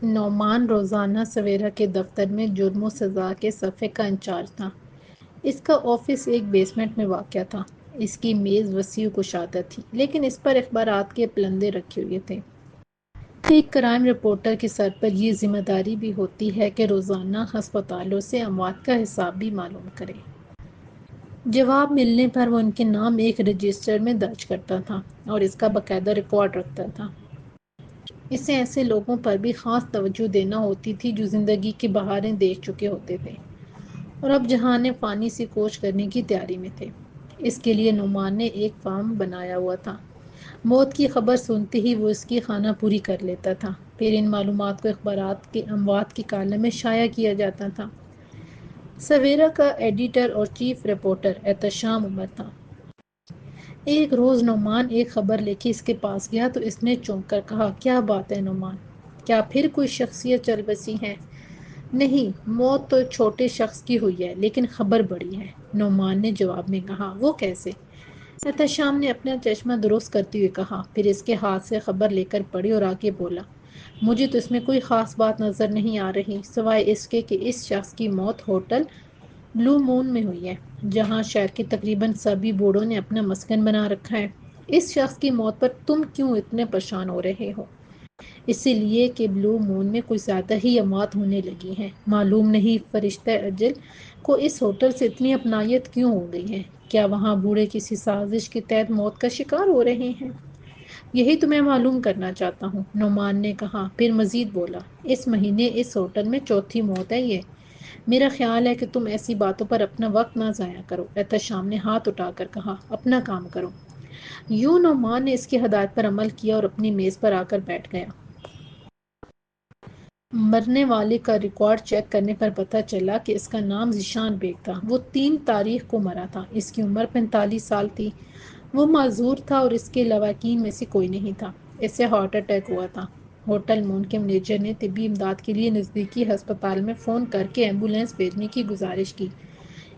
نعمان روزانہ سویرا کے دفتر میں جرم و سزا کے صفحے کا انچارج تھا۔ اس کا آفس ایک بیسمنٹ میں واقع تھا۔ اس کی میز وسیع و کشادہ تھی، لیکن اس پر اخبارات کے پلندے رکھے ہوئے تھے۔ ایک کرائم رپورٹر کے سر پر یہ ذمہ داری بھی ہوتی ہے کہ روزانہ ہسپتالوں سے اموات کا حساب بھی معلوم کرے۔ جواب ملنے پر وہ ان کے نام ایک رجسٹر میں درج کرتا تھا اور اس کا باقاعدہ ریکارڈ رکھتا تھا۔ اسے ایسے لوگوں پر بھی خاص توجہ دینا ہوتی تھی جو زندگی کی بہاریں دیکھ چکے ہوتے تھے اور اب جہان فانی سے کوچ کرنے کی تیاری میں تھے۔ اس کے لیے نعمان نے ایک فارم بنایا ہوا تھا۔ موت کی خبر سنتے ہی وہ اس کی خانہ پوری کر لیتا تھا۔ پھر ان معلومات کو اخبارات کے اموات کی کالم میں شائع کیا جاتا تھا۔ سویرا کا ایڈیٹر اور چیف رپورٹر احتشام عمر تھا۔ ایک روز نعمان ایک خبر لے کے اس کے پاس گیا تو اس نے چونک کر کہا، کیا بات ہے نعمان؟ کیا پھر کوئی شخصیت چل بسی ہے؟ نہیں، موت تو ایک چھوٹے شخص کی ہوئی ہے، لیکن خبر بڑی ہے، نعمان نے جواب میں کہا۔ وہ کیسے؟ احتشام نے اپنا چشمہ درست کرتے ہوئے کہا، پھر اس کے ہاتھ سے خبر لے کر پڑھی اور آگے بولا، مجھے تو اس میں کوئی خاص بات نظر نہیں آ رہی، سوائے اس کے کہ اس شخص کی موت ہوٹل بلو مون میں ہوئی ہے، جہاں شہر کے تقریباً سبھی بوڑھوں نے اپنا مسکن بنا رکھا ہے۔ اس شخص کی موت پر تم کیوں اتنے پریشان ہو رہے ہو؟ اسی لیے کہ بلو مون میں کچھ زیادہ ہی اموات ہونے لگی ہیں۔ معلوم نہیں فرشتہ اجل کو اس ہوٹل سے اتنی اپنائیت کیوں ہو گئی ہے؟ کیا وہاں بوڑھے کسی سازش کے تحت موت کا شکار ہو رہے ہیں؟ یہی تو میں معلوم کرنا چاہتا ہوں، نعمان نے کہا، پھر مزید بولا، اس مہینے اس ہوٹل میں چوتھی موت ہے یہ۔ میرا خیال ہے کہ تم ایسی باتوں پر اپنا وقت نہ ضائع کرو، احتشام نے ہاتھ اٹھا کر کہا، اپنا کام کرو۔ یوں نعمان نے اس کی ہدایت پر عمل کیا اور اپنی میز پر آ کر بیٹھ گیا۔ مرنے والے کا ریکارڈ چیک کرنے پر پتہ چلا کہ اس کا نام ذیشان بیگ تھا۔ وہ 3 تاریخ کو مرا تھا۔ اس کی عمر 45 سال تھی۔ وہ معذور تھا اور اس کے لواحقین میں سے کوئی نہیں تھا۔ اسے ہارٹ اٹیک ہوا تھا۔ ہوٹل مون کے مینیجر نے طبی امداد کے لیے نزدیکی ہسپتال میں فون کر کے ایمبولینس بھیجنے کی گزارش کی،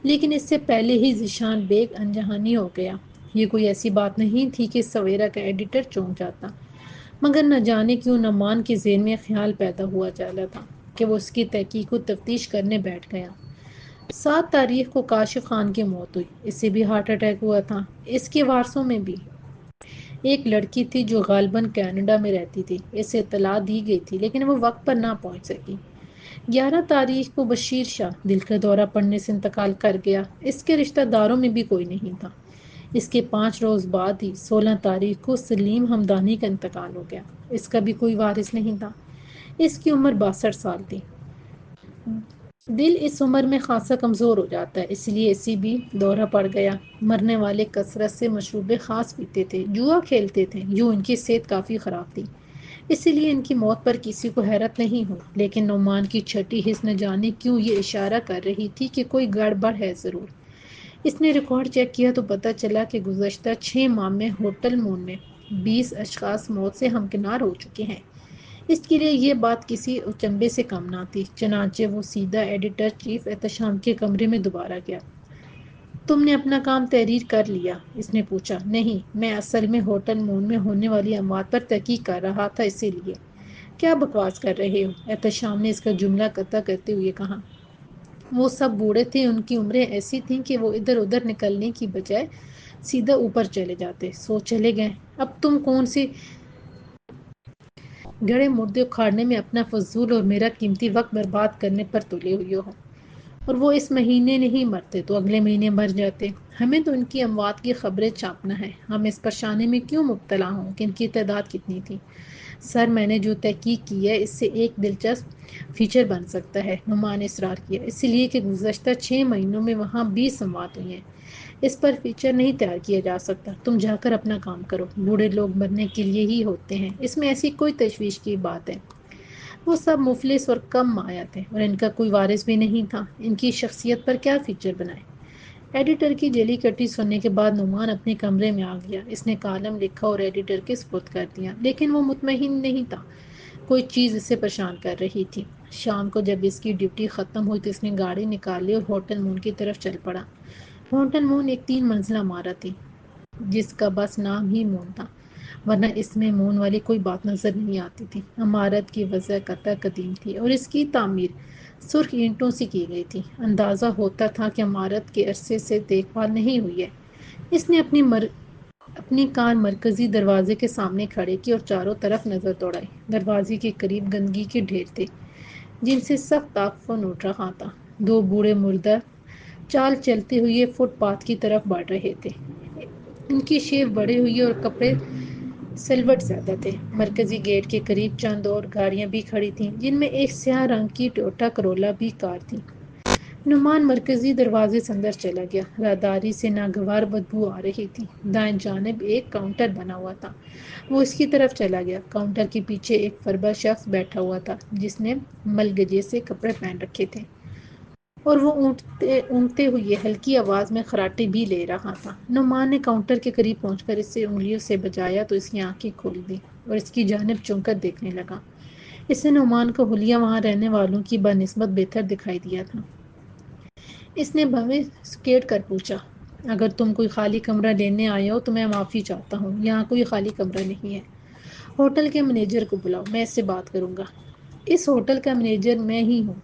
لیکن اس سے پہلے ہی ذیشان بیگ انجہانی ہو گیا۔ یہ کوئی ایسی بات نہیں تھی کہ سویرا کا ایڈیٹر چونک جاتا، مگر نہ جانے کیوں نعمان کے ذہن میں خیال پیدا ہوا چلا تھا کہ وہ اس کی تحقیق و تفتیش کرنے بیٹھ گیا۔ 7 تاریخ کو کاشف خان کی موت ہوئی۔ اسے بھی ہارٹ اٹیک ہوا تھا۔ اس کے وارثوں میں بھی ایک لڑکی تھی جو غالباً کینیڈا میں رہتی تھی۔ اسے اطلاع دی گئی تھی لیکن وہ وقت پر نہ پہنچ سکی۔ 11 تاریخ کو بشیر شاہ دل کا دورہ پڑنے سے انتقال کر گیا۔ اس کے رشتہ داروں میں بھی کوئی نہیں تھا۔ اس کے 5 روز بعد ہی 16 تاریخ کو سلیم ہمدانی کا انتقال ہو گیا۔ اس کا بھی کوئی وارث نہیں تھا۔ اس کی عمر 62 سال تھی۔ دل اس عمر میں خاصا کمزور ہو جاتا ہے، اس لیے اسی بھی دورہ پڑ گیا۔ مرنے والے کثرت سے مشروبے خاص پیتے تھے، جوا کھیلتے تھے، یوں ان کی صحت کافی خراب تھی، اسی لیے ان کی موت پر کسی کو حیرت نہیں ہوئی۔ لیکن نعمان کی چھٹی حس نہ جانے کیوں یہ اشارہ کر رہی تھی کہ کوئی گڑبڑ ہے ضرور۔ اس نے ریکارڈ چیک کیا تو پتہ چلا کہ گزشتہ 6 ماہ میں ہوٹل مون میں 20 اشخاص موت سے ہمکنار ہو چکے ہیں۔ اس کے لیے یہ بات کسی اچنبے سے کم نہ تھی۔ چنانچہ وہ سیدھا ایڈیٹر چیف احتشام کے کمرے میں دوبارہ گیا۔ تم نے اپنا کام تحریر کر لیا؟ اس نے پوچھا۔ نہیں، میں اصل میں ہوٹل مون میں ہونے والی اموات پر تحقیق کر رہا تھا، اسی لیے۔ کیا بکواس کر رہے ہو؟ احتشام نے اس کا جملہ قطع کرتے ہوئے کہا۔ وہ سب بوڑھے تھے، ان کی عمریں ایسی تھیں کہ وہ ادھر ادھر نکلنے کی بجائے سیدھا اوپر چلے جاتے، سو چلے گئے۔ اب تم کون سی گڑے مردے اکھاڑنے میں اپنا فضول اور میرا قیمتی وقت برباد کرنے پر تلے ہوئے ہو؟ اور وہ اس مہینے نہیں مرتے تو اگلے مہینے مر جاتے۔ ہمیں تو ان کی اموات کی خبریں چھاپنا ہے۔ ہم اس پریشانی میں کیوں مبتلا ہوں کہ ان کی تعداد کتنی تھی؟ سر، میں نے جو تحقیق کی ہے اس سے ایک دلچسپ فیچر بن سکتا ہے، نعمان نے اصرار کیا، اس لیے کہ گزشتہ 6 مہینوں میں وہاں 20 اموات ہوئی ہیں۔ اس پر فیچر نہیں تیار کیا جا سکتا۔ تم جا کر اپنا کام کرو۔ بوڑھے لوگ مرنے کے لیے ہی ہوتے ہیں، اس میں ایسی کوئی تشویش کی بات ہے؟ وہ سب مفلس اور کم مایہ تھے اور ان کا کوئی وارث بھی نہیں تھا، ان کی شخصیت پر کیا فیچر بنائے؟ ایڈیٹر کی جلی کٹی سننے کے بعد نعمان اپنے کمرے میں آ گیا۔ اس نے کالم لکھا اور ایڈیٹر کے سپرد کر دیا، لیکن وہ مطمئن نہیں تھا، کوئی چیز اسے پریشان کر رہی تھی۔ شام کو جب اس کی ڈیوٹی ختم ہوئی تو اس نے گاڑی نکالی اور ہوٹل مون کی طرف چل پڑا۔ ہوٹل مون ایک 3 منزلہ عمارت تھی جس کا بس نام ہی مون تھا۔ ورنہ اس میں مون والی کوئی بات نظر نہیں آتی تھی۔ عمارت کی وضع قطع قدیم تھی اور اس کی تعمیر سرخ اینٹوں سے کی گئی تھی۔ اندازہ ہوتا تھا کہ عمارت کے عرصے سے دیکھ بھال نہیں ہوئی ہے۔ اس نے اپنی کار مرکزی دروازے کے سامنے کھڑے کی اور چاروں طرف نظر دوڑائی۔ دروازے کے قریب گندگی کے ڈھیر تھے جن سے سخت تعفن اٹھ رہا تھا۔ دو بوڑھے مردہ چال چلتے ہوئے فٹ پاتھ کی طرف بڑھ رہے تھے۔ ان کی شیو بڑے ہوئے اور کپڑے سلوٹ زیادہ تھے۔ مرکزی گیٹ کے قریب چند اور گاڑیاں بھی کھڑی تھیں جن میں ایک سیاہ رنگ کی ٹویوٹا کرولا بھی کار تھی۔ نعمان مرکزی دروازے سے اندر چلا گیا۔ راہداری سے ناگوار بدبو آ رہی تھی۔ دائیں جانب ایک کاؤنٹر بنا ہوا تھا، وہ اس کی طرف چلا گیا۔ کاؤنٹر کے پیچھے ایک فربا شخص بیٹھا ہوا تھا جس نے ملگجے سے کپڑے پہن رکھے تھے اور وہ اونگتے ہوئے ہلکی آواز میں خراٹے بھی لے رہا تھا۔ نعمان نے کاؤنٹر کے قریب پہنچ کر اسے انگلیوں سے بجایا تو اس کی آنکھیں کھل دیں اور اس کی جانب چونک کر دیکھنے لگا۔ اس سے نعمان کو حلیہ وہاں رہنے والوں کی بنسبت بہتر دکھائی دیا تھا۔ اس نے بھویں سکیڑ کر پوچھا، اگر تم کوئی خالی کمرہ لینے آئے ہو تو میں معافی چاہتا ہوں، یہاں کوئی خالی کمرہ نہیں ہے۔ ہوٹل کے مینیجر کو بلاؤ، میں اس سے بات کروں گا۔ اس ہوٹل کا مینیجر میں ہی ہوں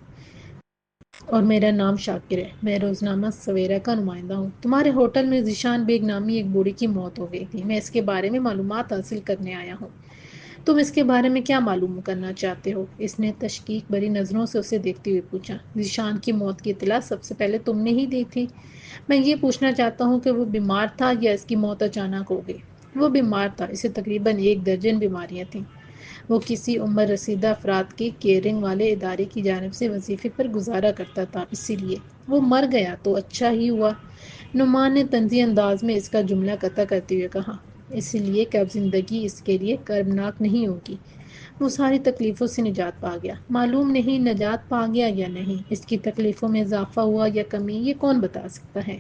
اور میرا نام شاکر ہے۔ میں روزنامہ سویرا کا نمائندہ ہوں۔ تمہارے ہوٹل میں ذیشان بیگ نامی ایک بوڑھی کی موت ہو گئی تھی۔ میں اس کے بارے میں معلومات حاصل کرنے آیا ہوں۔ تم اس کے بارے میں کیا معلوم کرنا چاہتے ہو؟ اس نے تشکیک بھری نظروں سے اسے دیکھتے ہوئے پوچھا۔ ذیشان کی موت کی اطلاع سب سے پہلے تم نے ہی دی تھی۔ میں یہ پوچھنا چاہتا ہوں کہ وہ بیمار تھا یا اس کی موت اچانک ہو گئی؟ وہ بیمار تھا، اسے تقریباً 1 درجن بیماریاں تھیں۔ وہ کسی عمر رسیدہ افراد کے کیئرنگ والے ادارے کی جانب سے وظیفے پر گزارا کرتا تھا، اسی لیے وہ مر گیا تو اچھا ہی ہوا۔ نعمان نے طنزی انداز میں اس کا جملہ قطع کرتے ہوئے کہا، اس لیے کہ اب زندگی اس کے لیے کربناک نہیں ہوگی۔ وہ ساری تکلیفوں سے نجات پا گیا۔ معلوم نہیں نجات پا گیا یا نہیں، اس کی تکلیفوں میں اضافہ ہوا یا کمی، یہ کون بتا سکتا ہے۔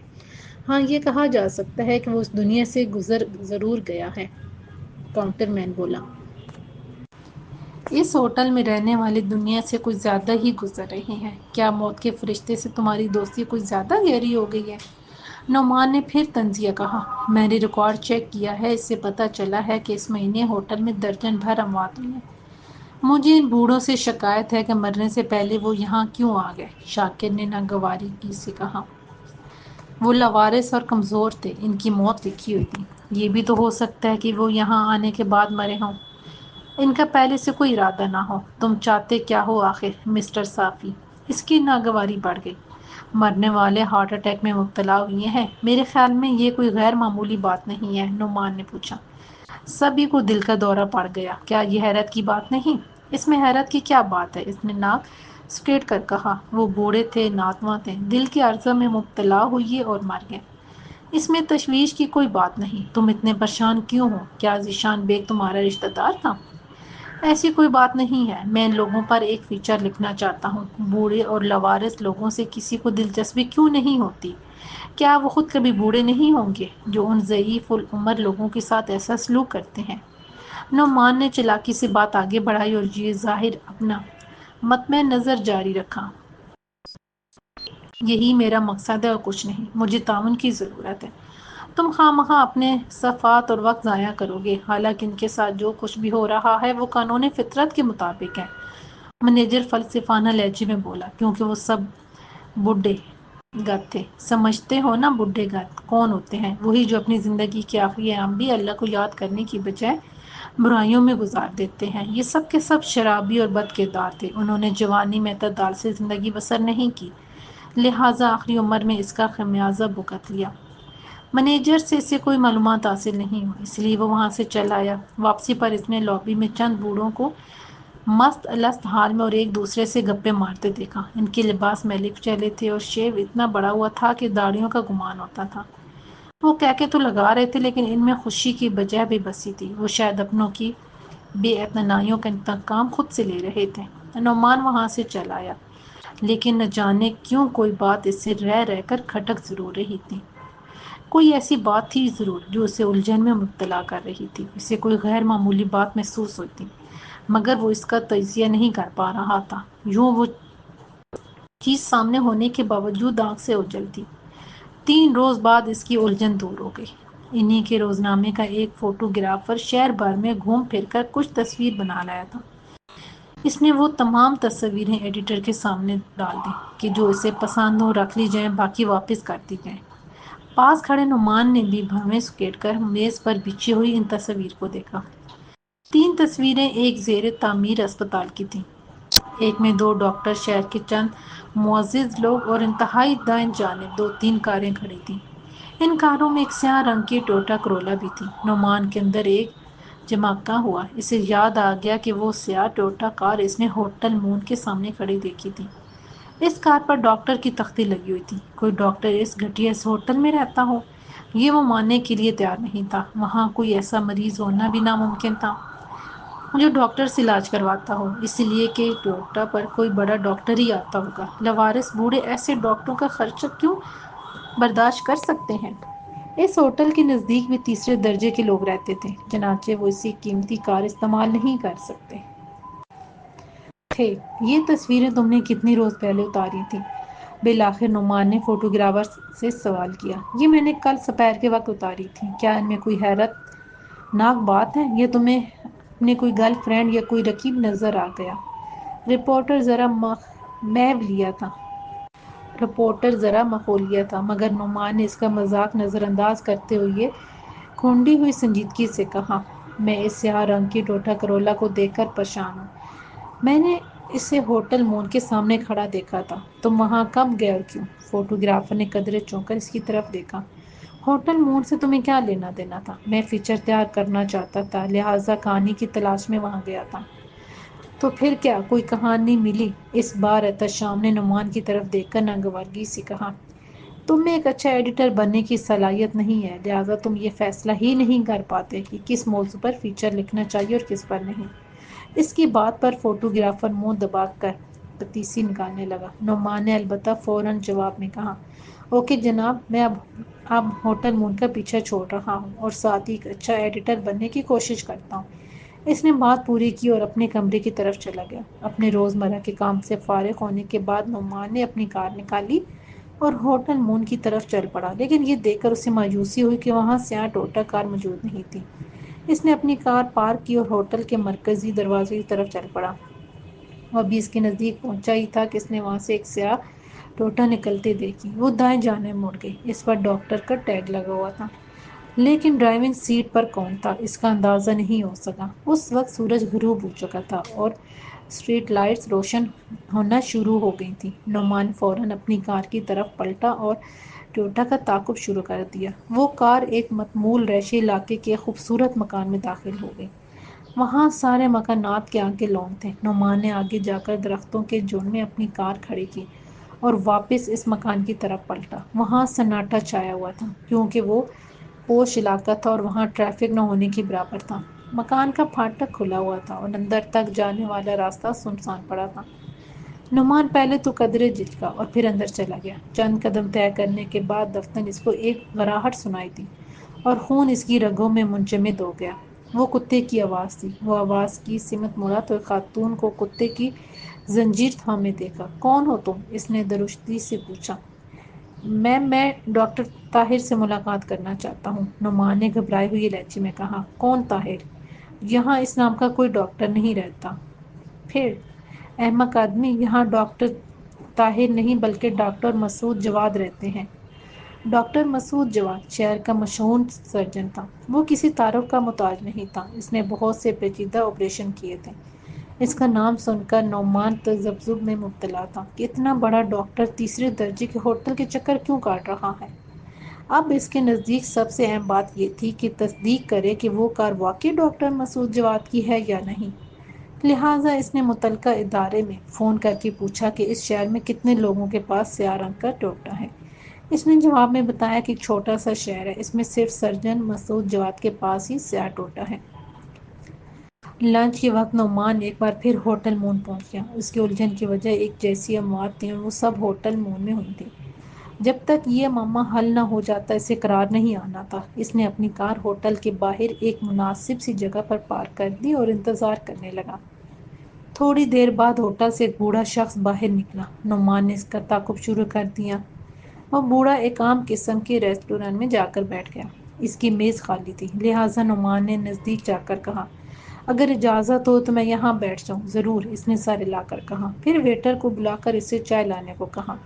ہاں، یہ کہا جا سکتا ہے کہ وہ اس دنیا سے گزر ضرور گیا ہے، کاؤنٹر مین بولا۔ اس ہوٹل میں رہنے والے دنیا سے کچھ زیادہ ہی گزر رہے ہیں۔ کیا موت کے فرشتے سے تمہاری دوستی کچھ زیادہ گہری ہو گئی ہے؟ نعمان نے پھر طنزیہ کہا، میں نے ریکارڈ چیک کیا ہے، اس سے پتہ چلا ہے کہ اس مہینے ہوٹل میں درجن بھر اموات ہوئی ہیں۔ مجھے ان بوڑھوں سے شکایت ہے کہ مرنے سے پہلے وہ یہاں کیوں آ گئے؟ شاکر نے ناگواری کی سے کہا، وہ لاوارث اور کمزور تھے، ان کی موت لکھی ہوئی تھی۔ یہ بھی تو ہو سکتا ہے کہ وہ یہاں آنے کے بعد مرے ہوں، ان کا پہلے سے کوئی ارادہ نہ ہو۔ تم چاہتے کیا ہو آخر مسٹر صافی؟ اس کی ناگواری بڑھ گئی۔ مرنے والے ہارٹ اٹیک میں مبتلا ہوئے ہیں۔ میرے خیال میں یہ کوئی غیر معمولی بات نہیں ہے، نعمان نے پوچھا۔ سبھی کو دل کا دورہ پڑ گیا، کیا یہ حیرت کی بات نہیں؟ اس میں حیرت کی کیا بات ہے؟ اس نے ناک سکیڑ کر کہا، وہ بوڑھے تھے، ناتواں تھے، دل کے عارضہ میں مبتلا ہوئے اور مر گئے۔ اس میں تشویش کی کوئی بات نہیں۔ تم اتنے پریشان کیوں ہو؟ کیا ذیشان بیگ تمہارا رشتہ دار تھا؟ ایسی کوئی بات نہیں ہے۔ میں ان لوگوں پر ایک فیچر لکھنا چاہتا ہوں۔ بوڑھے اور لاوارث لوگوں سے کسی کو دلچسپی کیوں نہیں ہوتی؟ کیا وہ خود کبھی بوڑھے نہیں ہوں گے جو ان ضعیف العمر لوگوں کے ساتھ ایسا سلوک کرتے ہیں؟ نعمان نے چالاکی سے بات آگے بڑھائی اور یہ ظاہر اپنا مطمئن نظر جاری رکھا، یہی میرا مقصد ہے اور کچھ نہیں۔ مجھے تعاون کی ضرورت ہے۔ تم خواہ اپنے صفات اور وقت ضائع کرو گے، حالانکہ ان کے ساتھ جو کچھ بھی ہو رہا ہے وہ قانون فطرت کے مطابق ہے۔ مینیجر فلسفانہ لہجے میں بولا، کیونکہ وہ سب بڈھے گد تھے۔ سمجھتے ہو نا بڈھے گد کون ہوتے ہیں؟ وہی جو اپنی زندگی کے آخری ایام بھی اللہ کو یاد کرنے کی بجائے برائیوں میں گزار دیتے ہیں۔ یہ سب کے سب شرابی اور بد کردار تھے۔ انہوں نے جوانی میں اعتدال سے زندگی بسر نہیں کی، لہٰذا آخری عمر میں اس کا خمیازہ بھگت لیا۔ مینیجر سے اسے کوئی معلومات حاصل نہیں ہوئی، اس لیے وہ وہاں سے چل آیا۔ واپسی پر اس نے لابی میں چند بوڑھوں کو مست الست حال میں اور ایک دوسرے سے گپے مارتے دیکھا۔ ان کے لباس میلے کچیلے تھے اور شیو اتنا بڑا ہوا تھا کہ داڑھیوں کا گمان ہوتا تھا۔ وہ کہکے تو لگا رہے تھے لیکن ان میں خوشی کی بجائے بے بسی تھی۔ وہ شاید اپنوں کی بے اعتنائیوں کا انتقام خود سے لے رہے تھے۔ نعمان وہاں سے چل آیا، لیکن نہ جانے کیوں کوئی بات اس سے رہ رہ کر کھٹک ضرور رہی تھی۔ کوئی ایسی بات تھی ضرور جو اسے الجھن میں مبتلا کر رہی تھی۔ اسے کوئی غیر معمولی بات محسوس ہوتی، مگر وہ اس کا تجزیہ نہیں کر پا رہا تھا۔ یوں وہ چیز سامنے ہونے کے باوجود آنکھ سے اوجھل تھی۔ 3 روز بعد اس کی الجھن دور ہو گئی۔ انہی کے روزنامے کا ایک فوٹوگرافر شہر بھر میں گھوم پھر کر کچھ تصویر بنا لایا تھا۔ اس نے وہ تمام تصویریں ایڈیٹر کے سامنے ڈال دیں کہ جو اسے پسند ہو رکھ لی جائیں، باقی واپس کر دی جائیں۔ پاس کھڑے نعمان نے بھی بھویں سکیٹ کر میز پر بچھی ہوئی ان تصویر کو دیکھا۔ 3 تصویریں ایک زیر تعمیر اسپتال کی تھیں۔ ایک میں 2 ڈاکٹر، شہر کے چند معزز لوگ اور انتہائی دائیں جانب 2-3 کاریں کھڑی تھیں۔ ان کاروں میں ایک سیاہ رنگ کی ٹویوٹا کرولا بھی تھی۔ نعمان کے اندر ایک جھمکا ہوا۔ اسے یاد آ گیا کہ وہ سیاہ ٹویوٹا کار اس نے ہوٹل مون کے سامنے کھڑی دیکھی تھی۔ اس کار پر ڈاکٹر کی تختی لگی ہوئی تھی۔ کوئی ڈاکٹر اس گھٹیا سے ہوٹل میں رہتا ہو، یہ وہ ماننے کے لیے تیار نہیں تھا۔ وہاں کوئی ایسا مریض ہونا بھی ناممکن تھا جو ڈاکٹر سے علاج کرواتا ہو، اس لیے کہ ٹویوٹا پر کوئی بڑا ڈاکٹر ہی آتا ہوگا۔ لاوارث بوڑھے ایسے ڈاکٹروں کا خرچہ کیوں برداشت کر سکتے ہیں؟ اس ہوٹل کے نزدیک بھی تیسرے درجے کے لوگ رہتے تھے، چنانچہ وہ اسی قیمتی کار استعمال نہیں کر سکتے تھے۔ یہ تصویریں تم نے کتنی روز پہلے اتاری تھیں؟ بالآخر نعمان نے فوٹوگرافر سے سوال کیا۔ یہ میں نے کل سپہر کے وقت اتاری تھیں۔ کیا ان میں کوئی حیرت ناک بات ہے؟ یہ تمہیں اپنے کوئی گرل فرینڈ یا کوئی رقیب نظر آ گیا؟ رپورٹر ذرا مخولیا تھا، مگر نعمان نے اس کا مذاق نظر انداز کرتے ہوئے کھونڈی ہوئی سنجیدگی سے کہا، میں اس سیاہ رنگ کی ٹویوٹا کرولا کو دیکھ کر پریشان ہوں۔ میں نے اسے ہوٹل مون کے سامنے کھڑا دیکھا تھا۔ تم وہاں کب گئے اور کیوں؟ فوٹوگرافر نے قدرے چونک کر اس کی طرف دیکھا۔ ہوٹل مون سے تمہیں کیا لینا دینا تھا؟ میں فیچر تیار کرنا چاہتا تھا، لہٰذا کہانی کی تلاش میں وہاں گیا تھا۔ تو پھر کیا کوئی کہانی ملی؟ اس بار احتشام نے نعمان کی طرف دیکھ کر ناگوارگی سے کہا، تم میں ایک اچھا ایڈیٹر بننے کی صلاحیت نہیں ہے، لہٰذا تم یہ فیصلہ ہی نہیں کر پاتے کہ کس موضوع پر فیچر لکھنا چاہیے اور کس پر نہیں۔ اس کی بات پر فوٹوگرافر منہ دبا کر پتیسی نکالنے لگا۔ نعمان نے البتہ فوراً جواب میں کہا، اوکے جناب، میں اب ہوٹل مون کا پیچھا چھوڑ رہا ہوں اور ساتھ ہی ایک اچھا ایڈیٹر بننے کی کوشش کرتا ہوں۔ اس نے بات پوری کی اور اپنے کمرے کی طرف چلا گیا۔ اپنے روزمرہ کے کام سے فارغ ہونے کے بعد نعمان نے اپنی کار نکالی اور ہوٹل مون کی طرف چل پڑا، لیکن یہ دیکھ کر اسے مایوسی ہوئی کہ وہاں سیاہ ٹویوٹا کار موجود نہیں تھی۔ اس نے اپنی کار پارک کی اور ہوٹل کے مرکزی دروازے کی طرف چل پڑا۔ وہ ابھی اس کے نزدیک پہنچا ہی تھا کہ اس نے وہاں سے ایک سیاہ ٹویوٹا نکلتے دیکھی۔ وہ دائیں جانب مڑ گئی۔ اس پر ڈاکٹر کا ٹیگ لگا ہوا تھا، لیکن ڈرائیونگ سیٹ پر کون تھا اس کا اندازہ نہیں ہو سکا۔ اس وقت سورج غروب ہو چکا تھا اور اسٹریٹ لائٹس روشن ہونا شروع ہو گئی تھیں۔ نعمان فوراً اپنی کار کی طرف پلٹا اور ٹویوٹا کا تعاقب شروع کر دیا۔ وہ کار ایک متمول رہائشی علاقے کے خوبصورت مکان میں داخل ہو گئی۔ وہاں سارے مکانات کے آگے لان تھے۔ نعمان نے آگے جا کر درختوں کے جھنڈ میں اپنی کار کھڑی کی اور واپس اس مکان کی طرف پلٹا۔ وہاں سناٹا چھایا ہوا تھا، کیونکہ وہ پوش علاقہ تھا اور وہاں ٹریفک نہ ہونے کے برابر تھا۔ مکان کا پھاٹک کھلا ہوا تھا اور اندر تک جانے والا راستہ سنسان پڑا تھا۔ نعمان پہلے تو قدرے جھجکا اور پھر اندر چلا گیا۔ چند قدم طے کرنے کے بعد دفتن اس کو ایک گھراہٹ سنائی دی اور خون اس کی رگوں میں منجمد ہو گیا۔ وہ کتے کی آواز تھی۔ وہ آواز کی سمت مڑا تو ایک خاتون کو کتے کی زنجیر تھامے دیکھا۔ کون ہو تم؟ اس نے درشتی سے پوچھا۔ میں ڈاکٹر طاہر سے ملاقات کرنا چاہتا ہوں، نعمان نے گھبرائے ہوئے لہجے میں کہا۔ کون طاہر؟ یہاں اس نام کا کوئی ڈاکٹر نہیں رہتا۔ پھر؟ احمق آدمی، یہاں ڈاکٹر طاہر نہیں بلکہ ڈاکٹر مسعود جواد رہتے ہیں۔ ڈاکٹر مسعود جواد شہر کا مشہور سرجن تھا۔ وہ کسی تعارف کا محتاج نہیں تھا۔ اس نے بہت سے پیچیدہ آپریشن کیے تھے۔ اس کا نام سن کر نعمان تذبذب میں مبتلا تھا کہ اتنا بڑا ڈاکٹر تیسرے درجے کے ہوٹل کے چکر کیوں کاٹ رہا ہے۔ اب اس کے نزدیک سب سے اہم بات یہ تھی کہ تصدیق کرے کہ وہ کار واقعی ڈاکٹر مسعود جواد کی ہے یا نہیں۔ لہٰذا اس نے متعلقہ ادارے میں فون کر کے پوچھا کہ اس شہر میں کتنے لوگوں کے پاس سیاہ رنگ کا ٹویوٹا ہے۔ اس نے جواب میں بتایا کہ ایک چھوٹا سا شہر ہے، اس میں صرف سرجن مسعود جواد کے پاس ہی سیاہ ٹویوٹا ہے۔ لنچ کے وقت نعمان ایک بار پھر ہوٹل مون پہنچ گیا۔ اس کی الجھن کی وجہ ایک جیسی اموات تھیں اور وہ سب ہوٹل مون میں ہوئی تھیں۔ جب تک یہ معمہ حل نہ ہو جاتا اسے قرار نہیں آنا تھا۔ اس نے اپنی کار ہوٹل کے باہر ایک مناسب سی جگہ پر پارک کر دی اور انتظار کرنے لگا۔ تھوڑی دیر بعد ہوٹل سے ایک بوڑھا شخص باہر نکلا۔ نعمان نے اس کا تعاقب شروع کر دیا۔ وہ بوڑھا ایک عام قسم کے ریستوران میں جا کر بیٹھ گیا۔ اس کی میز خالی تھی، لہٰذا نعمان نے نزدیک جا کر کہا، اگر اجازت ہو تو میں یہاں بیٹھ جاؤں۔ ضرور، اس نے سر ہلا کر کہا، پھر ویٹر کو بلا کر اسے چائے لانے کو کہا۔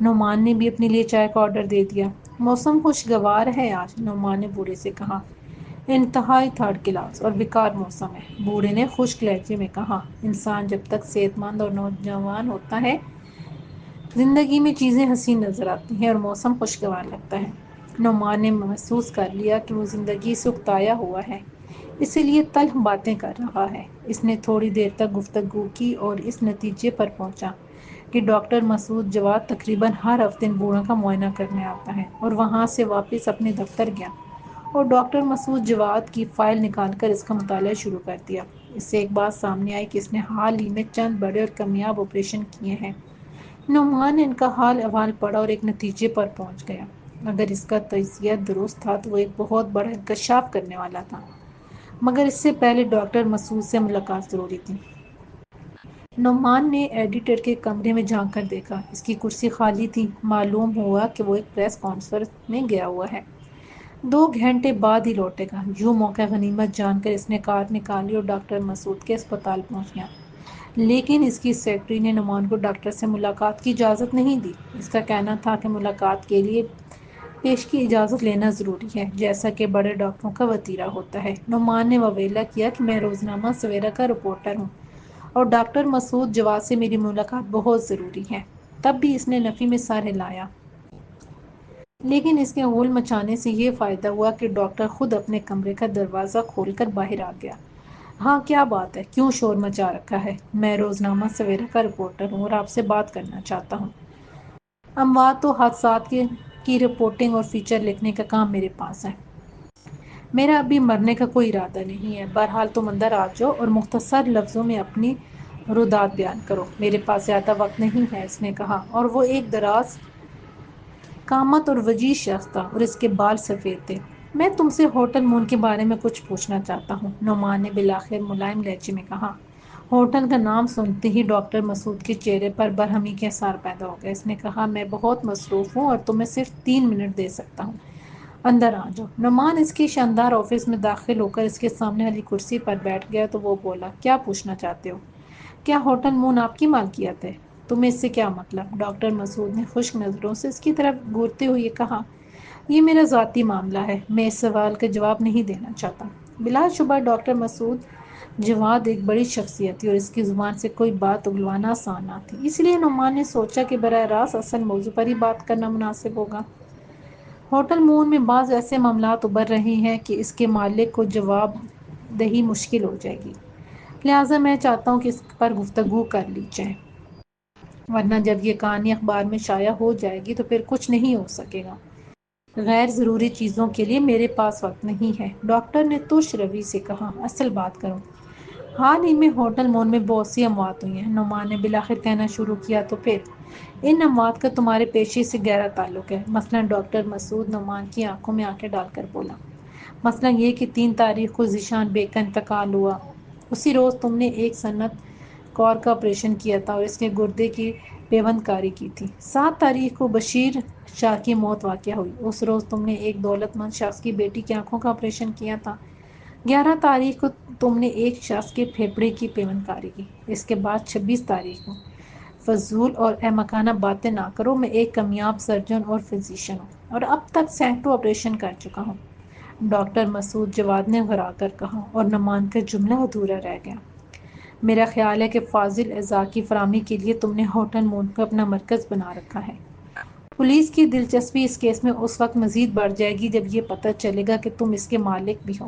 نعمان نے بھی اپنے لیے چائے کا آرڈر دے دیا۔ موسم خوشگوار ہے آج، نعمان نے بوڑھے سے کہا، انتہائی تھرڈ کلاس اور بیکار موسم ہے۔ بوڑھے نے خشک لہجے میں کہا، انسان جب تک صحت مند اور نوجوان ہوتا ہے زندگی میں چیزیں حسین نظر آتی ہیں اور موسم خوشگوار لگتا ہے۔ نعمان نے محسوس کر لیا کہ وہ زندگی سے اکتایا ہوا ہے، اسی لیے تلخ باتیں کر رہا ہے۔ اس نے تھوڑی دیر تک گفتگو کی اور اس نتیجے پر پہنچا کہ ڈاکٹر مسعود جواد تقریباً ہر ہفتے ان بوڑھوں کا معائنہ کرنے آتا ہے، اور وہاں سے واپس اپنے دفتر گیا اور ڈاکٹر مسعود جواد کی فائل نکال کر اس کا مطالعہ شروع کر دیا۔ اس سے ایک بات سامنے آئی کہ اس نے حال ہی میں چند بڑے اور کامیاب آپریشن کیے ہیں۔ نعمان نے ان کا حال احوال پڑھا اور ایک نتیجے پر پہنچ گیا۔ اگر اس کا تجزیہ درست تھا تو وہ ایک بہت بڑا انکشاف کرنے والا تھا، مگر اس سے پہلے ڈاکٹر مسعود سے ملاقات ضروری تھی۔ نعمان نے ایڈیٹر کے کمرے میں جھانک کر دیکھا، اس کی کرسی خالی تھی۔ معلوم ہوا کہ وہ ایک پریس کانفرنس میں گیا ہوا ہے، 2 گھنٹے بعد ہی لوٹے گا۔ یوں موقع غنیمت جان کر اس نے کار نکالی اور ڈاکٹر مسعود کے اسپتال پہنچ گیا۔ لیکن اس کی سیکرٹری نے نعمان کو ڈاکٹر سے ملاقات کی اجازت نہیں دی۔ اس کا کہنا تھا کہ ملاقات کے لیے پیش کی اجازت لینا ضروری ہے، جیسا کہ بڑے ڈاکٹروں کا وتیرہ ہوتا ہے۔ نعمان نے وویلا کیا کہ میں روزنامہ سویرا کا رپورٹر ہوں اور ڈاکٹر مسعود جواد سے میری ملاقات بہت ضروری ہے۔ تب بھی اس نے نفی میں سر ہلایا، لیکن اس کے غول مچانے سے یہ فائدہ ہوا کہ ڈاکٹر خود اپنے کمرے کا دروازہ کھول کر باہر آ گیا۔ ہاں، کیا بات ہے؟ کیوں شور مچا رکھا ہے؟ میں روزنامہ سویرا کا رپورٹر ہوں اور آپ سے بات کرنا چاہتا ہوں۔ اموات و حادثات کی رپورٹنگ اور فیچر لکھنے کا کام میرے پاس ہے۔ میرا ابھی مرنے کا کوئی ارادہ نہیں ہے۔ بہرحال تم اندر آ جاؤ اور مختصر لفظوں میں اپنی ردات بیان کرو۔ میرے پاس زیادہ وقت نہیں ہے، اس نے کہا، اور وہ ایک دراز قامت اور وجیز شخص تھا اور اس کے بال سفید تھے۔ میں تم سے ہوٹل مون کے بارے میں کچھ پوچھنا چاہتا ہوں، نعمان نے بالآخر ملائم لہجے میں کہا۔ ہوٹل کا نام سنتے ہی ڈاکٹر مسعود کے چہرے پر برہمی کے آثار پیدا ہو گئے۔ اس نے کہا، میں بہت مصروف ہوں اور تمہیں صرف 3 منٹ دے سکتا ہوں۔ اندر آ جاؤ۔ نعمان اس کی شاندار آفس میں داخل ہو کر اس کے سامنے والی کرسی پر بیٹھ گیا تو وہ بولا، کیا پوچھنا چاہتے ہو؟ کیا ہوٹل مون آپ کی مالکیت ہے؟ تمہیں اس سے کیا مطلب؟ ڈاکٹر مسعود نے خشک نظروں سے اس کی طرف گھورتے ہوئے کہا، یہ میرا ذاتی معاملہ ہے، میں اس سوال کا جواب نہیں دینا چاہتا۔ بلا شبہ ڈاکٹر مسعود جواد ایک بڑی شخصیت تھی اور اس کی زبان سے کوئی بات اگلوانا آسان نہ تھی، اس لیے نعمان نے سوچا کہ براہ راست اصل موضوع پر ہی بات کرنا مناسب ہوگا۔ ہوٹل مون میں بعض ایسے معاملات ابھر رہے ہیں کہ اس کے مالک کو جواب دہی مشکل ہو جائے گی، لہٰذا میں چاہتا ہوں کہ اس پر گفتگو کر لی جائے، ورنہ جب یہ کہانی اخبار میں شائع ہو جائے گی تو پھر کچھ نہیں ہو سکے گا۔ غیر ضروری چیزوں کے لیے میرے پاس وقت نہیں ہے، ڈاکٹر نے ترش روی سے کہا، اصل بات کرو۔ حال ہی میں ہوٹل مون میں بہت سی اموات ہوئی ہیں، نعمان نے بالآخر کہنا شروع کیا، تو پھر ان اموات کا تمہارے پیشے سے گہرا تعلق ہے۔ مثلاً ڈاکٹر مسعود نعمان کی آنکھوں میں آنکھیں ڈال کر بولا، مثلاً یہ کہ 3 تاریخ کو ذیشان بیگ کا انتقال ہوا۔ اسی روز تم نے ایک صنعت کار کا آپریشن کیا تھا اور اس کے گردے کی پیوند کاری کی تھی۔ 7 تاریخ کو بشیر شاہ کی موت واقع ہوئی، اس روز تم نے ایک دولت مند شخص کی بیٹی کی آنکھوں کا آپریشن کیا تھا۔ 11 تاریخ کو تم نے ایک شخص کے پھیپھڑے کی پیوند کاری کی۔ اس کے بعد 26 تاریخ کو، فضول اور احمقانہ باتیں نہ کرو، میں ایک کامیاب سرجن اور فزیشین ہوں اور اب تک سینکڑوں آپریشن کر چکا ہوں، ڈاکٹر مسعود جواد نے غرا کر کہا، اور نعمان کا جملہ ادھورا رہ گیا۔ میرا خیال ہے کہ فاضل اعضاء کی فراہمی کے لیے تم نے ہوٹل مون کو اپنا مرکز بنا رکھا ہے۔ پولیس کی دلچسپی اس کیس میں اس وقت مزید بڑھ جائے گی جب یہ پتہ چلے گا کہ تم اس کے مالک بھی ہو۔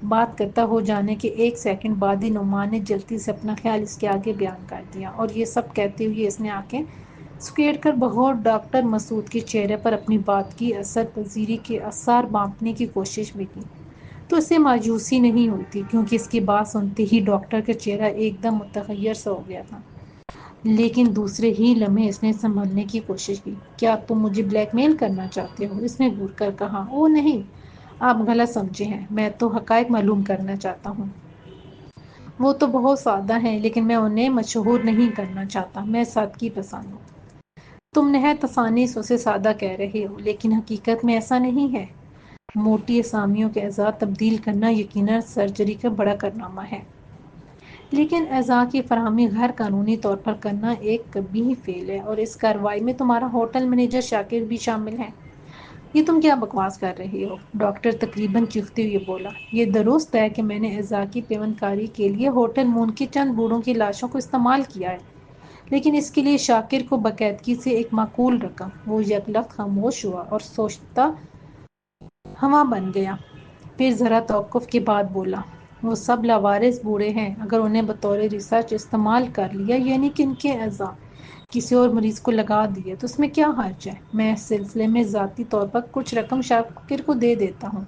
بات کرتا ہو جانے کے 1 سیکنڈ بعد ہی نعمان نے جلدی سے اپنا خیال اس کے آگے بیان کر دیا، اور یہ سب کہتے ہوئے اس نے آنکھیں سکیڑ کر بغور ڈاکٹر مسعود کے چہرے پر اپنی بات کی اثر پذیری کے آثار بانپنے کی کوشش بھی کی، تو اسے مایوسی نہیں ہوئی تھی، کیونکہ اس کی بات سنتے ہی ڈاکٹر کا چہرہ ایک دم متغیر سا ہو گیا تھا۔ لیکن دوسرے ہی لمحے اس نے سنبھلنے کی کوشش کی۔ کیا تم مجھے بلیک میل کرنا چاہتے ہو؟ اس نے گھور کر کہا، اوہ نہیں، آپ غلط سمجھے ہیں، میں تو حقائق معلوم کرنا چاہتا ہوں۔ وہ تو بہت سادہ ہیں، لیکن میں انہیں مشہور نہیں کرنا چاہتا، میں سادگی پسند ہوں۔ تم نہایت آسانی سے اسے سادہ کہہ رہے ہو، لیکن حقیقت میں ایسا نہیں ہے۔ موٹی اسامیوں کے اعضاء تبدیل کرنا یقیناً سرجری کا بڑا کارنامہ ہے، لیکن اعضاء کی فراہمی غیر قانونی طور پر کرنا ایک قبیح فعل ہے، اور اس کارروائی میں تمہارا ہوٹل مینیجر شاکر بھی شامل ہے۔ یہ تم کیا بکواس کر رہی ہو؟ ڈاکٹر تقریباً چیختے ہوئے بولا۔ یہ درست ہے کہ میں نے اعضاء کی پیوند کاری کے لیے ہوٹل مون کی چند بوڑھوں کی لاشوں کو استعمال کیا ہے، لیکن اس کے لیے شاکر کو باقاعدگی سے ایک معقول رقم۔ وہ یکلخت خاموش ہوا اور سوچتا ہوا بن گیا، پھر ذرا توقف کے بعد بولا، وہ سب لاوارث بوڑھے ہیں، اگر انہیں بطور ریسرچ استعمال کر لیا، یعنی کہ ان کے اعضاء کسی اور مریض کو لگا دیے، تو اس میں کیا حرج ہے؟ میں اس سلسلے میں ذاتی طور پر کچھ رقم شاکر کو دے دیتا ہوں،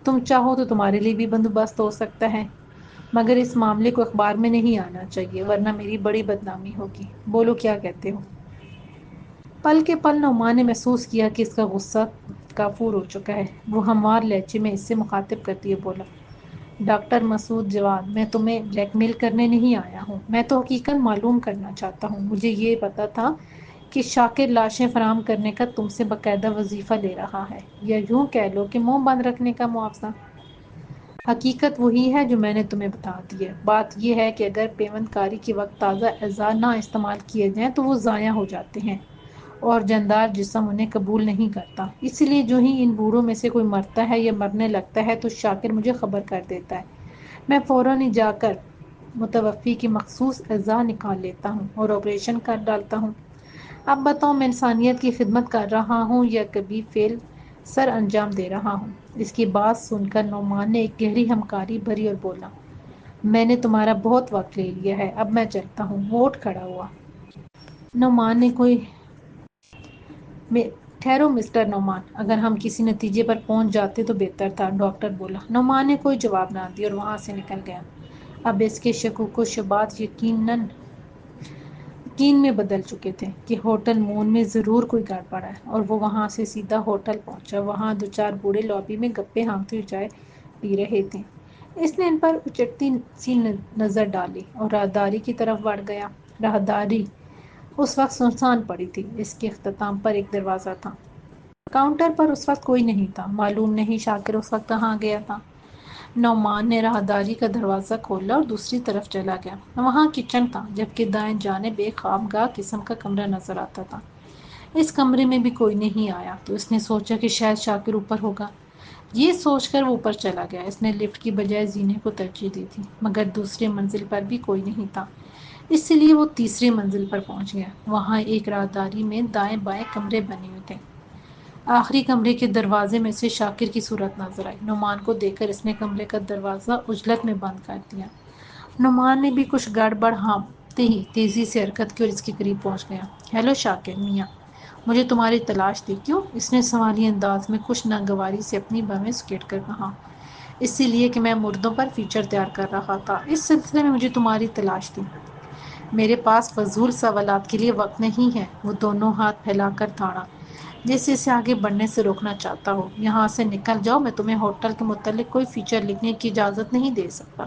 تم چاہو تو تمہارے لیے بھی بندوبست ہو سکتا ہے، مگر اس معاملے کو اخبار میں نہیں آنا چاہیے، ورنہ میری بڑی بدنامی ہوگی۔ بولو کیا کہتے ہو؟ پل کے پل نعمان نے محسوس کیا کہ اس کا غصہ کافور ہو چکا ہے۔ وہ ہموار لہجے میں اس سے مخاطب کرتے ہوئے بولا، ڈاکٹر مسعود جواد، میں تمہیں بلیک میل کرنے نہیں آیا ہوں، میں تو حقیقت معلوم کرنا چاہتا ہوں۔ مجھے یہ پتا تھا کہ شاکر لاشیں فراہم کرنے کا تم سے باقاعدہ وظیفہ لے رہا ہے، یا یوں کہہ لو کہ منہ بند رکھنے کا معاوضہ۔ حقیقت وہی ہے جو میں نے تمہیں بتا دی ہے۔ بات یہ ہے کہ اگر پیوند کاری کے وقت تازہ اعضاء نہ استعمال کیے جائیں تو وہ ضائع ہو جاتے ہیں، اور جاندار جسم انہیں قبول نہیں کرتا۔ اس لیے جو ہی ان بوڑھوں میں سے کوئی مرتا ہے یا مرنے لگتا ہے تو شاکر مجھے خبر کر دیتا ہے، میں فوراً ہی جا کر متوفی کی مخصوص اعضاء نکال لیتا ہوں اور آپریشن کر ڈالتا ہوں۔ اب بتاؤ، میں انسانیت کی خدمت کر رہا ہوں یا کبھی فعل سر انجام دے رہا ہوں؟ اس کی بات سن کر نعمان نے ایک گہری ہمکاری بھری اور بولا، میں نے تمہارا بہت وقت لے لیا ہے، اب میں چلتا ہوں۔ وہ اٹھ کھڑا ہوا۔ نعمان نے کوئی ٹھہرو مسٹر نعمان، اگر ہم کسی نتیجے پر پہنچ جاتے تو بہتر تھا، ڈاکٹر بولا۔ نعمان نے کوئی جواب نہ دیا اور وہاں سے نکل گیا۔ اب اس کے شکوک و شبہات یقین میں بدل چکے تھے کہ ہوٹل مون میں ضرور کوئی گڑبڑ ہے، اور وہ وہاں سے سیدھا ہوٹل پہنچا۔ وہاں دو چار بوڑھے لابی میں گپے ہانکتے ہوئے چائے پی رہے تھے۔ اس نے ان پر اچٹتی سی نظر ڈالی اور راہداری کی طرف بڑھ گیا۔ راہداری اس وقت سنسان پڑی تھی۔ اس کے اختتام پر ایک دروازہ تھا۔ کاؤنٹر پر اس وقت کوئی نہیں تھا۔ معلوم نہیں شاکر اس وقت کہاں گیا تھا۔ نعمان نے راہداری کا دروازہ کھولا اور دوسری طرف چلا گیا۔ وہاں کچن تھا، جبکہ دائیں جانب ایک خوابگاہ قسم کا کمرہ نظر آتا تھا۔ اس کمرے میں بھی کوئی نہیں آیا تو اس نے سوچا کہ شاید شاکر اوپر ہوگا۔ یہ سوچ کر وہ اوپر چلا گیا۔ اس نے لفٹ کی بجائے زینے کو ترجیح دی تھی، مگر دوسری منزل پر بھی کوئی نہیں تھا، اس لیے وہ تیسری منزل پر پہنچ گیا۔ وہاں ایک راہداری میں دائیں بائیں کمرے بنے ہوئے تھے۔ آخری کمرے کے دروازے میں سے شاکر کی صورت نظر آئی۔ نعمان کو دیکھ کر اس نے کمرے کا دروازہ عجلت میں بند کر دیا۔ نعمان نے بھی کچھ گڑبڑ ہانپتے ہی تیزی سے حرکت کی اور اس کے قریب پہنچ گیا۔ ہیلو شاکر میاں، مجھے تمہاری تلاش تھی۔ کیوں؟ اس نے سوالیہ انداز میں کچھ ناگواری سے اپنی بھویں سکیٹ کر کہا۔ اسی لیے کہ میں مردوں پر فیچر تیار کر رہا تھا، اس سلسلے میں مجھے تمہاری تلاش تھی۔ میرے پاس فضول سوالات کے لیے وقت نہیں ہے۔ وہ دونوں ہاتھ پھیلا کر تھاڑا، جیسے اسے آگے بڑھنے سے روکنا چاہتا ہو۔ یہاں سے نکل جاؤ، میں تمہیں ہوٹل کے متعلق کوئی فیچر لکھنے کی اجازت نہیں دے سکتا۔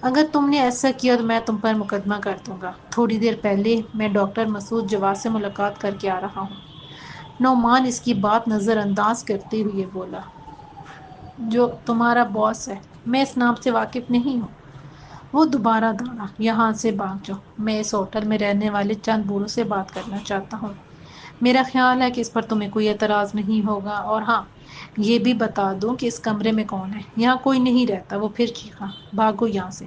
اگر تم نے ایسا کیا تو میں تم پر مقدمہ کر دوں گا۔ تھوڑی دیر پہلے میں ڈاکٹر مسعود جواد سے ملاقات کر کے آ رہا ہوں۔ نعمان اس کی بات نظر انداز کرتے ہوئے بولا، جو تمہارا باس ہے؟ میں اس نام سے واقف نہیں ہوں۔ وہ دوبارہ دوڑا، یہاں سے بھاگ جاؤ، میں اس ہوٹل میں رہنے والے چند بوڑھوں سے بات کرنا چاہتا ہوں۔ میرا خیال ہے کہ اس پر تمہیں کوئی اعتراض نہیں ہوگا، اور ہاں، یہ بھی بتا دوں کہ اس کمرے میں کون ہے۔ یہاں کوئی نہیں رہتا۔ وہ پھر چیخا، بھاگو یہاں سے۔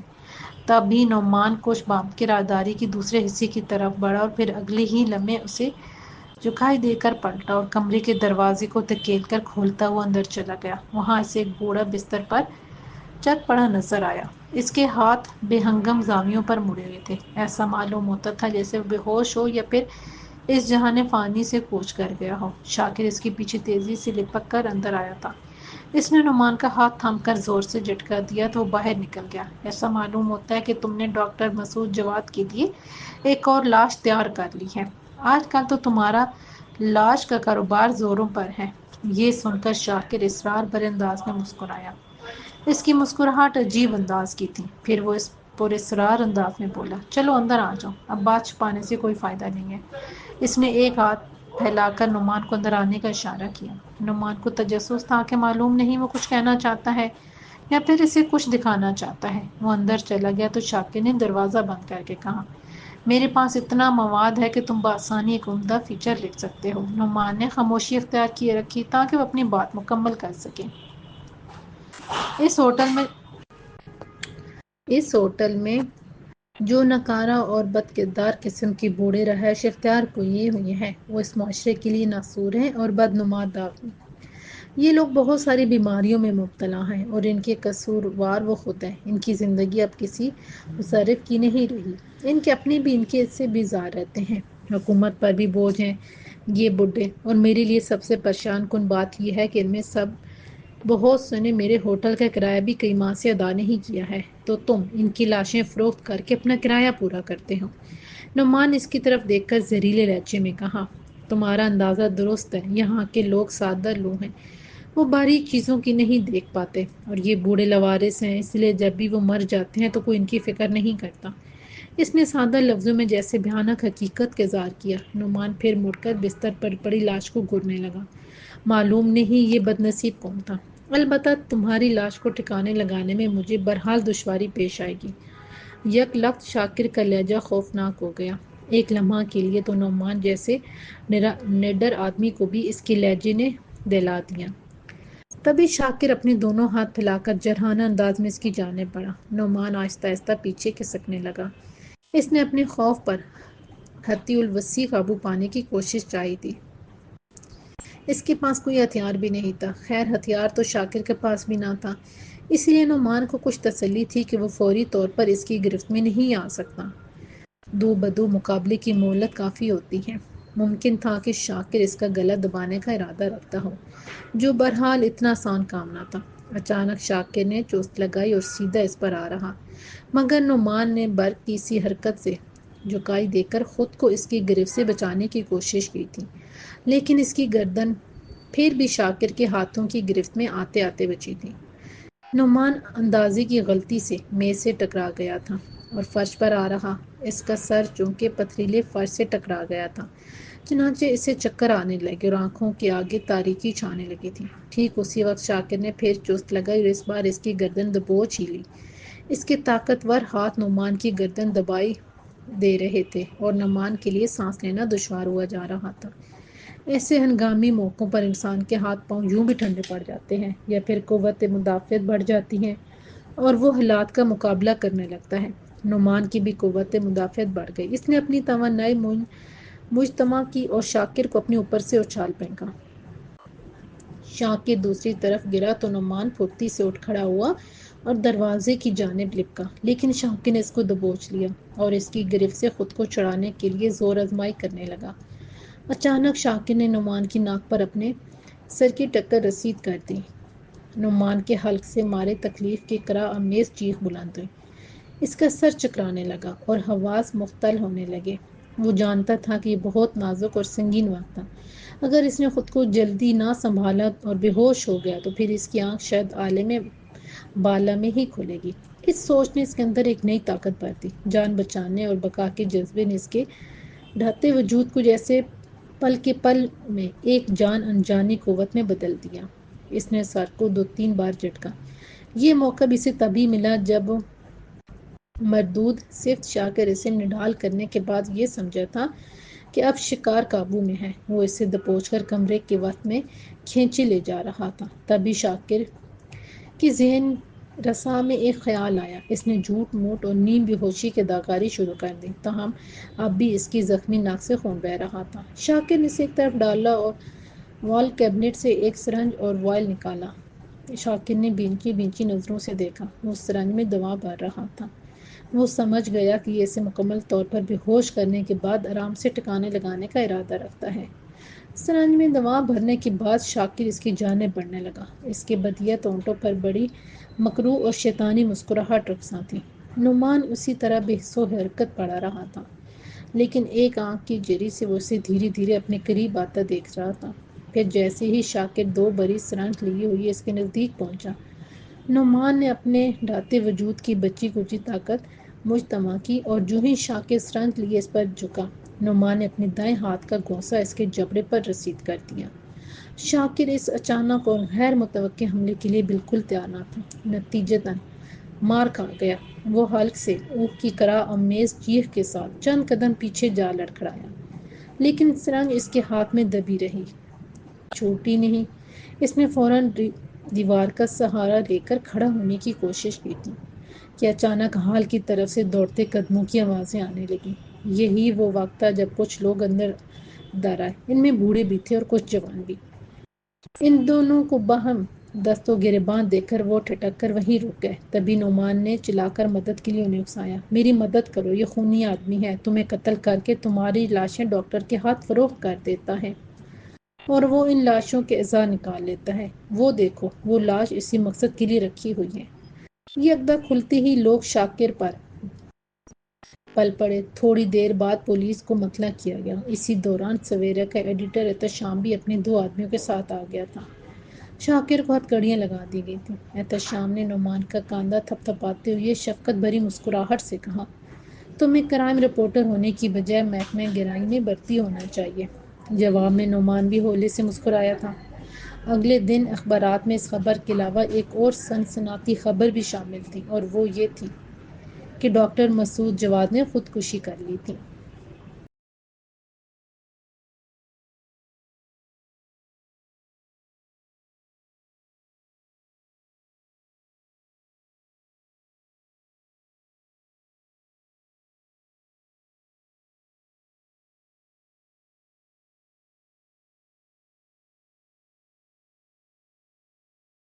تبھی نعمان کچھ بھانپ کے راہداری کے دوسرے حصے کی طرف بڑھا اور پھر اگلے ہی لمحے اسے جھکائی دے کر پلٹا اور کمرے کے دروازے کو دھکیل کر کھولتا ہوا اندر چلا گیا۔ وہاں اسے ایک بوڑھا بستر پر چت پڑا نظر آیا۔ اس کے ہاتھ بے ہنگم زاویوں پر مڑے ہوئے تھے۔ ایسا معلوم ہوتا تھا جیسے وہ بے ہوش ہو یا پھر اس جہان فانی سے کوچ کر گیا ہو۔ شاکر اس کے پیچھے تیزی سے لپک کر اندر آیا تھا۔ اس نے نعمان کا ہاتھ تھام کر زور سے جھٹکا دیا تو وہ باہر نکل گیا۔ ایسا معلوم ہوتا ہے کہ تم نے ڈاکٹر مسعود جواد کے لیے ایک اور لاش تیار کر لی ہے۔ آج کل تو تمہارا لاش کا کاروبار زوروں پر ہے۔ یہ سن کر شاکر اسرار بھرے انداز میں مسکرایا۔ اس کی مسکراہٹ عجیب انداز کی تھی۔ پھر وہ اس پراسرار انداز میں بولا، چلو اندر آ جاؤ، اب بات چھپانے سے کوئی فائدہ نہیں ہے۔ اس نے ایک ہاتھ پھیلا کر نعمان کو اندر آنے کا اشارہ کیا۔ نعمان کو تجسس تھا کہ معلوم نہیں وہ کچھ کہنا چاہتا ہے یا پھر اسے کچھ دکھانا چاہتا ہے۔ وہ اندر چلا گیا تو شاکر نے دروازہ بند کر کے کہا، میرے پاس اتنا مواد ہے کہ تم بآسانی ایک عمدہ فیچر لکھ سکتے ہو۔ نعمان نے خاموشی اختیار کیے رکھی تاکہ وہ اپنی بات مکمل کر سکے۔ اس ہوٹل میں جو نکارہ اور بد کردار قسم کی بوڑھے رہائش اختیار کیے ہوئے ہیں وہ اس معاشرے کے لیے ناسور ہیں اور بدنما داغ ہیں۔ یہ لوگ بہت ساری بیماریوں میں مبتلا ہیں اور ان کے قصوروار وہ خود ہیں۔ ان کی زندگی اب کسی مصرف کی نہیں رہی۔ ان کے اپنے بھی ان کے سے بیزار رہتے ہیں۔ حکومت پر بھی بوجھ ہیں یہ بڈھے، اور میرے لیے سب سے پریشان کن بات یہ ہے کہ ان میں سب بہت سے نے میرے ہوٹل کا کرایہ بھی کئی ماہ سے ادا نہیں کیا ہے، تو تم ان کی لاشیں فروخت کر کے اپنا کرایہ پورا کرتے ہو۔ نعمان اس کی طرف دیکھ کر زہریلے لہجے میں کہا، تمہارا اندازہ درست ہے، یہاں کے لوگ سادہ لوگ ہیں، وہ باریک چیزوں کی نہیں دیکھ پاتے، اور یہ بوڑھے لوارث ہیں، اس لیے جب بھی وہ مر جاتے ہیں تو کوئی ان کی فکر نہیں کرتا۔ اس نے سادہ لفظوں میں جیسے بھیانک حقیقت کا اظہار کیا۔ نعمان پھر مڑ کر بستر پر پڑی لاش کو گھورنے لگا۔ معلوم نہیں یہ بدنصیب کون تھا، البتہ تمہاری لاش کو ٹھکانے لگانے میں مجھے بہرحال دشواری پیش آئے گی۔ یک لخت شاکر کا لہجہ خوفناک ہو گیا۔ ایک لمحہ کے لیے تو نعمان جیسے نڈر آدمی کو بھی اس کے لہجے نے دہلا دیا۔ تبھی شاکر اپنے دونوں ہاتھ پھیلا کر جرحانہ انداز میں اس کی جانب بڑھا۔ نعمان آہستہ آہستہ پیچھے کھسکنے لگا۔ اس نے اپنے خوف پر حتی الوسع قابو پانے کی کوشش چاہی تھی۔ اس کے پاس کوئی ہتھیار بھی نہیں تھا۔ خیر ہتھیار تو شاکر کے پاس بھی نہ تھا، اس لیے نعمان کو کچھ تسلی تھی کہ وہ فوری طور پر اس کی گرفت میں نہیں آ سکتا۔ دو بدو مقابلے کی مہلت کافی ہوتی ہے۔ ممکن تھا کہ شاکر اس کا گلا دبانے کا ارادہ رکھتا ہو، جو بہرحال اتنا آسان کام نہ تھا۔ اچانک شاکر نے چست لگائی اور سیدھا اس پر آ رہا، مگر نعمان نے برق کی سی حرکت سے جھکائی دے کر خود کو اس کی گرفت سے بچانے کی کوشش کی تھی، لیکن اس کی گردن پھر بھی شاکر کے ہاتھوں کی گرفت میں آتے آتے بچی تھی۔ نعمان اندازے کی غلطی سے میز سے ٹکرا گیا تھا اور فرش پر آ رہا۔ اس کا سر چونکہ پتھریلے فرش سے ٹکرا گیا تھا، چنانچہ اسے چکر آنے لگے اور آنکھوں کے آگے تاریکی چھانے لگی تھی۔ ٹھیک اسی وقت شاکر نے پھر چست لگائی اور اس بار اس کی گردن دبوچ ہی لی۔ اس کے طاقتور ہاتھ نعمان کی گردن دبائی دے رہے تھے اور نعمان کے لیے سانس لینا دشوار ہوا جا رہا تھا۔ ایسے ہنگامی موقعوں پر انسان کے ہاتھ پاؤں یوں بھی ٹھنڈے پڑ جاتے ہیں یا پھر قوت مدافعت بڑھ جاتی ہے اور وہ حالات کا مقابلہ کرنے لگتا ہے۔ نعمان کی بھی قوت مدافعت بڑھ گئی۔ اس نے اپنی توانائی مجتمع کی اور شاکر کو اپنے اوپر سے اچھال پھینکا۔ شاکر دوسری طرف گرا تو نعمان پھرتی سے اٹھ کھڑا ہوا اور دروازے کی جانب لپکا، لیکن شاکر نے اس کو دبوچ لیا اور اس کی گرفت سے خود کو چھڑانے کے لیے زور آزمائی کرنے لگا۔ اچانک شاکر نے نعمان کی ناک پر اپنے سر کی ٹکر رسید کر دی۔ نعمان کے حلق سے مارے تکلیف کی کرا آمیز چیخ بلند ہوئی۔ اس کا سر چکرانے لگا اور حواس مختل ہونے لگے۔ وہ جانتا تھا کہ یہ بہت نازک اور سنگین وقت تھا۔ اگر اس نے خود کو جلدی نہ سنبھالا اور بے ہوش ہو گیا تو پھر اس کی آنکھ شاید عالم بالا میں ہی کھلے گی۔ اس سوچ نے اس کے اندر ایک نئی طاقت بھر دی۔ جان بچانے اور بقا کے جذبے نے اس کے ڈھہتے وجود کو جیسے پل کے پل میں ایک جان انجانی قوت میں بدل دیا۔ اس نے سر کو 2-3 بار جھٹکا۔ یہ موقع اسے تبھی ملا جب مردود صفت شاکر اسے نڈال کرنے کے بعد یہ سمجھا تھا کہ اب شکار قابو میں ہے۔ وہ اسے دبوچ کر کمرے کے وسط میں کھینچے لے جا رہا تھا۔ تبھی شاکر کی ذہن رسا میں ایک خیال آیا۔ اس نے جھوٹ موٹ اور نیم بے ہوشی کی اداکاری شروع کر دی، تاہم اب بھی اس کی زخمی ناک سے خون بہہ رہا تھا۔ شاکر نے اسے ایک طرف ڈالا اور وال کیبنٹ سے ایک سرنج اور وائل نکالا۔ شاکر نے بینچی بینچی نظروں سے دیکھا۔ وہ سرنج میں دوا بھر رہا تھا۔ وہ سمجھ گیا کہ یہ اسے مکمل طور پر بے ہوش کرنے کے بعد آرام سے ٹھکانے لگانے کا ارادہ رکھتا ہے۔ سرنج میں دوا بھرنے کے بعد شاکر اس کی جانب بڑھنے لگا۔ اس کے بدیعت ہونٹوں پر بڑی مکروہ اور شیطانی مسکراہٹ رقصاں تھی۔ نعمان اسی طرح بے حس و حرکت پڑا رہا تھا، لیکن ایک آنکھ کی جری سے وہ اسے دھیرے دھیرے اپنے قریب آتا دیکھ رہا تھا۔ پھر جیسے ہی شاکر 2 بڑی سرنج لیے ہوئے اس کے نزدیک پہنچا، نعمان نے اپنے ڈھہتے وجود کی بچی کچی طاقت مجتمع کی اور جو ہی شاکر سرنج لیے اس پر جھکا، نعمان نے اپنے دائیں ہاتھ کا گوسہ اس کے جبڑے پر رسید کر دیا۔ شاکر اس اچانک اور غیر متوقع حملے کے لیے بالکل تیار نہ تھا۔ نتیجتاً مار کھا گیا۔ وہ حلق سے اونک کی طرح آمیز چیخ کے ساتھ چند قدم پیچھے جا لڑکھڑایا، لیکن سرنج اس کے ہاتھ میں دبی رہی، چھوٹی نہیں۔ اس نے فوراً دیوار کا سہارا لے کر کھڑا ہونے کی کوشش کی تھی کہ اچانک ہال کی طرف سے دوڑتے قدموں کی آوازیں آنے لگیں۔ یہی وہ وقت تھا جب کچھ لوگ اندر آئے، ان میں بوڑھے بھی تھے اور کچھ جوان بھی۔ ان دونوں کو باہم دست و گریباں دیکھ کر وہ ٹھٹک کر وہیں رک گئے۔ تبھی نعمان نے چلا کر مدد کے لیے انہیں اکسایا، میری مدد کرو، یہ خونی آدمی ہے، تمہیں قتل کر کے تمہاری لاشیں ڈاکٹر کے ہاتھ فروخت کر دیتا ہے اور وہ ان لاشوں کے اعضاء نکال لیتا ہے۔ وہ دیکھو، وہ لاش اسی مقصد کے لیے رکھی ہوئی ہے۔ یکدم کھلتے ہی لوگ شاکر پر پل پڑے۔ تھوڑی دیر بعد پولیس کو مطلع کیا گیا۔ اسی دوران سویرا کا ایڈیٹر احتشام بھی اپنے 2 آدمیوں کے ساتھ آ گیا تھا۔ شاکر کو ہتھ کڑیاں لگا دی گئی تھیں۔ احتشام نے نعمان کا کاندھا تھپ تھپاتے ہوئے شفقت بھری مسکراہٹ سے کہا، تمہیں کرائم رپورٹر ہونے کی بجائے محکمہ گرائی میں بھرتی ہونا چاہیے۔ جواب میں نعمان بھی ہولے سے مسکرایا تھا۔ اگلے دن اخبارات میں اس خبر کے علاوہ ایک اور سنسناتی خبر بھی شامل تھی، اور وہ یہ تھی کہ ڈاکٹر مسعود جواد نے خودکشی کر لی تھی۔